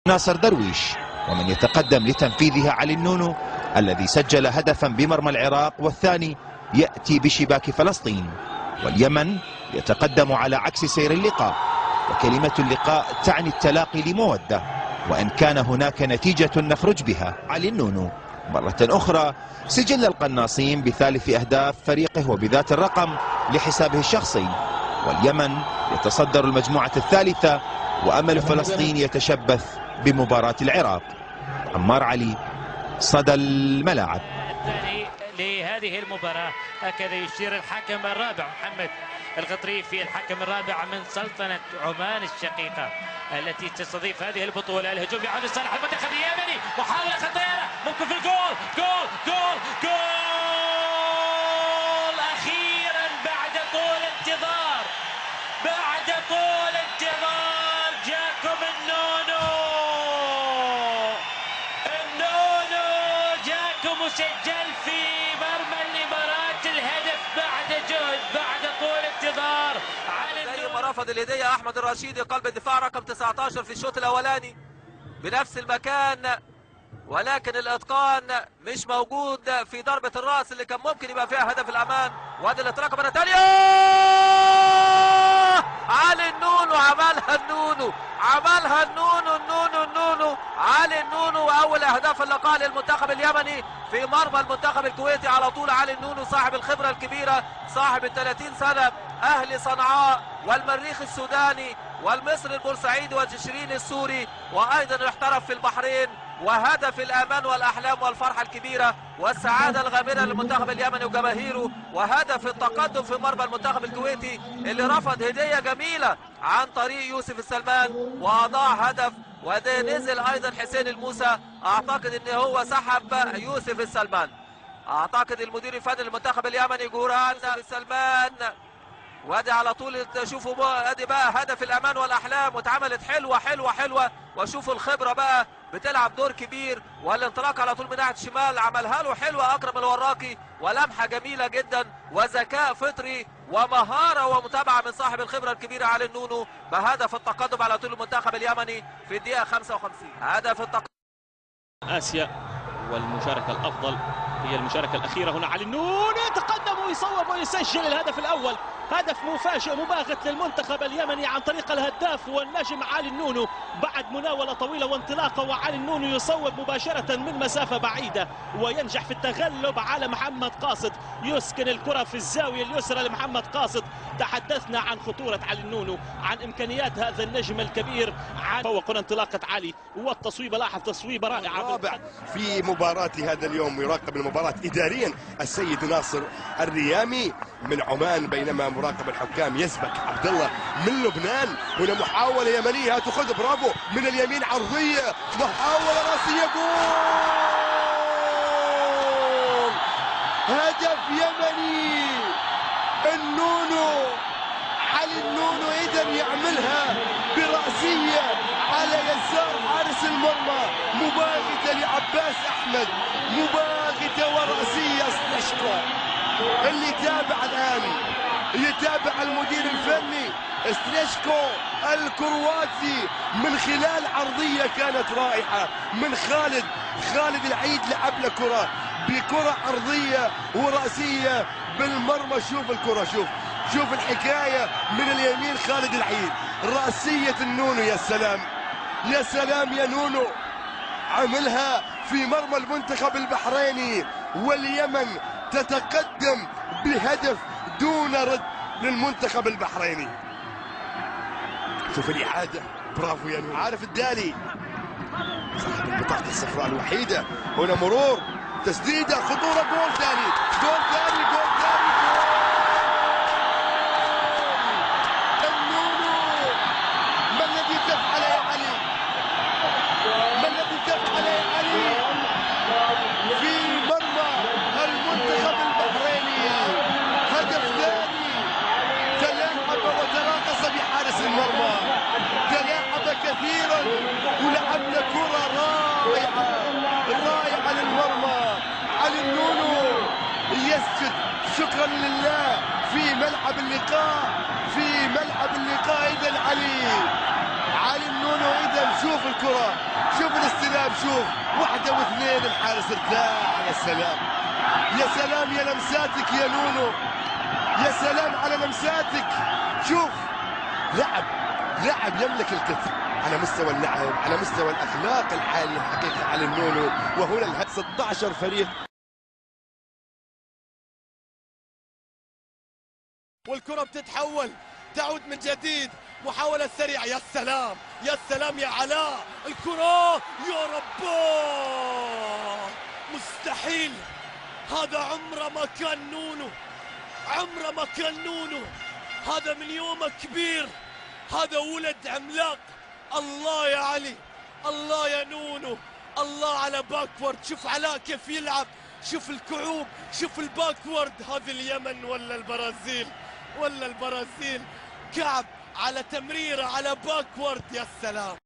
ناصر درويش، ومن يتقدم لتنفيذها علي النونو الذي سجل هدفا بمرمى العراق والثاني يأتي بشباك فلسطين. واليمن يتقدم على عكس سير اللقاء، وكلمة اللقاء تعني التلاقي لمودة، وإن كان هناك نتيجة نخرج بها. علي النونو مرة أخرى سجل القناصين بثالث أهداف فريقه وبذات الرقم لحسابه الشخصي، واليمن يتصدر المجموعة الثالثة وأمل فلسطين يتشبث بمباراة العراق. عمار علي، صدى الملاعب. الثاني لهذه المباراة هكذا يشير الحكم الرابع محمد الغطريفي، الحكم الرابع من سلطنة عمان الشقيقة التي تستضيف هذه البطولة. الهجوم يعود لصالح المنتخب اليمني، محاولة خطيرة ممكن في الجول، جول جول جول أخيرا بعد طول انتظار، بعد طول انتظار جاكم النونو جاكم وسجل في مرمى الإمارات الهدف بعد جهد، بعد طول انتظار. زي ما رفض الهدية أحمد الرشيدي قلب الدفاع رقم 19 في الشوط الأولاني بنفس المكان، ولكن الإتقان مش موجود في ضربة الرأس اللي كان ممكن يبقى فيها هدف الأمان. وادي الإطراق مرة ثانية، علي النونو عملها النونو، عملها النونو علي النونو، وأول أهداف اللقاء للمنتخب اليمني في مرمى المنتخب الكويتي على طول. علي النونو صاحب الخبرة الكبيرة، صاحب 30 سنة، أهل صنعاء والمريخ السوداني والمصري البورسعيدي والجشرين السوري، وأيضا احترف في البحرين، وهدف الأمان والأحلام والفرحة الكبيرة والسعادة الغامرة للمنتخب اليمني وجماهيره، وهدف التقدم في مرمى المنتخب الكويتي اللي رفض هدية جميلة عن طريق يوسف السلمان وأضاع هدف. وده نزل أيضا حسين الموسى، أعتقد أن هو سحب يوسف السلمان، أعتقد المدير الفني للمنتخب اليمني جوران السلمان. وادي على طول تشوفوا ادي بقى هدف الامان والاحلام، واتعملت حلوه، وشوفوا الخبره بقى بتلعب دور كبير، والانطلاق على طول من ناحيه الشمال عملها له حلوه اكرم الوراقي، ولمحه جميله جدا وذكاء فطري ومهاره ومتابعه من صاحب الخبره الكبيره علي النونو بهدف التقدم على طول المنتخب اليمني في الدقيقه 55. هدف التقدم اسيا، والمشاركه الافضل هي المشاركة الأخيرة. هنا علي النونو يتقدم ويصوب ويسجل الهدف الأول، هدف مفاجئ مباغت للمنتخب اليمني عن طريق الهداف والنجم علي النونو بعد مناولة طويلة وانطلاقة، وعلي النونو يصوب مباشرة من مسافة بعيدة وينجح في التغلب على محمد قاصد، يسكن الكرة في الزاوية اليسرى لمحمد قاصد. تحدثنا عن خطورة علي النونو، عن إمكانيات هذا النجم الكبير، عن فوق انطلاقة علي والتصويبة، لاحظ تصويبة رائعة. الرابع في مباراة هذا اليوم، يراقب المباراة إداريا السيد ناصر الريامي من عمان، بينما مراقب الحكام يسبق عبد الله من لبنان. هنا محاولة يمنية تأخذ، برافو من اليمين، عرضية، محاولة راسية، جول، هدف يمني. النونو، علي النونو قدر يعملها براسية على يسار حارس المرمى، مباغتة لعباس أحمد، مباغتة ورأسية سلاشكو. اللي يتابع الآن يتابع المدير الفني سلاشكو الكرواتي من خلال عرضية كانت رائعة من خالد العيد، لعب له كرة بكرة عرضية ورأسية بالمرمى. شوف الكرة، شوف الحكاية من اليمين، خالد العيد، رأسية النونو، يا سلام يا سلام يا نونو، عملها في مرمى المنتخب البحريني، واليمن تتقدم بهدف دون رد للمنتخب البحريني. شوف الإعادة، برافو يا نونو، عارف الدالي صاحب البطاقة الصفراء الوحيدة. هنا مرور، تسديدة، خطورة، جول ثاني، جول ثاني، جول ثاني، ما الذي تفعله يا علي؟ ما الذي تفعله يا علي في مرمى المنتخب البحريني؟ هدف ثاني، تلاعب وتراقص بحارس المرمى، تلاعب كثيرا ولعبنا كرة رائعة للمرمى. علي النونو يسجد شكرا لله في ملعب اللقاء، إذا علي علي النونو. إذا شوف الكرة، شوف الاستلام، شوف واحدة واثنين، الحارس ارتاح. يا سلام يا سلام يا لمساتك يا نونو، يا سلام على لمساتك. شوف لاعب يملك الكثير على مستوى اللعب، على مستوى الأخلاق الحالي حقيقة علي النونو. وهنا 16 فريق، والكرة بتتحول، تعود من جديد، محاولة سريعة. يا سلام يا سلام يا علاء، الكرة يا رباه، مستحيل. هذا عمره ما كان نونو، عمره ما كان نونو. هذا من يومه كبير، هذا ولد عملاق. الله يا علي، الله يا نونو، الله على باكورد. شوف علاء كيف يلعب، شوف الكعوب، شوف الباكورد. هذه اليمن ولا البرازيل؟ ولا البرازيل. كعب على تمريره على باكورد. يا سلام.